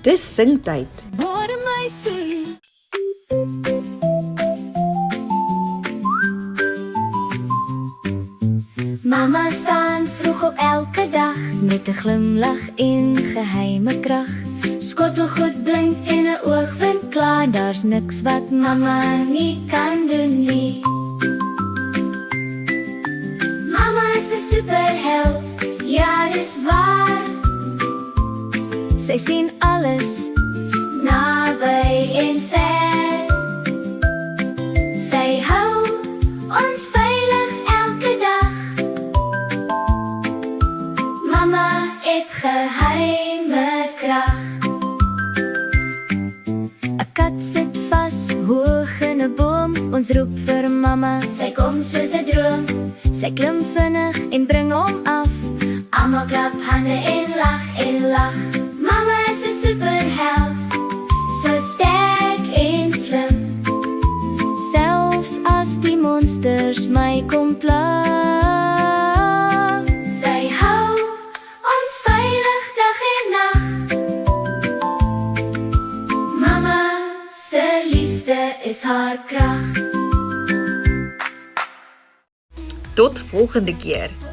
Dis singtyd. Word meisie. Mama staan vroeg op elke dag met 'n glimlag en geheime krag. Skottelgoed blink en 'n oogwink klaar, daar's niks wat mama nie kan doen nie. Mama is 'n superheld, ja dis waar. Sy sien alles, naby en ver. Sy hou ons veilig elke dag. Mama het geheime krag. 'n Kat sit vas hoog in 'n boom. Ons roep vir mama, sy kom soos 'n droom. Sy klim vinnig en bring hom af. Almal klap hande en lag. Mama is 'n superheld, so sterk en slim. Selfs as die monsters my kom pla. Sy hou ons veilig dag en nag. Mama se liefde is haar krag. Tot volgende keer.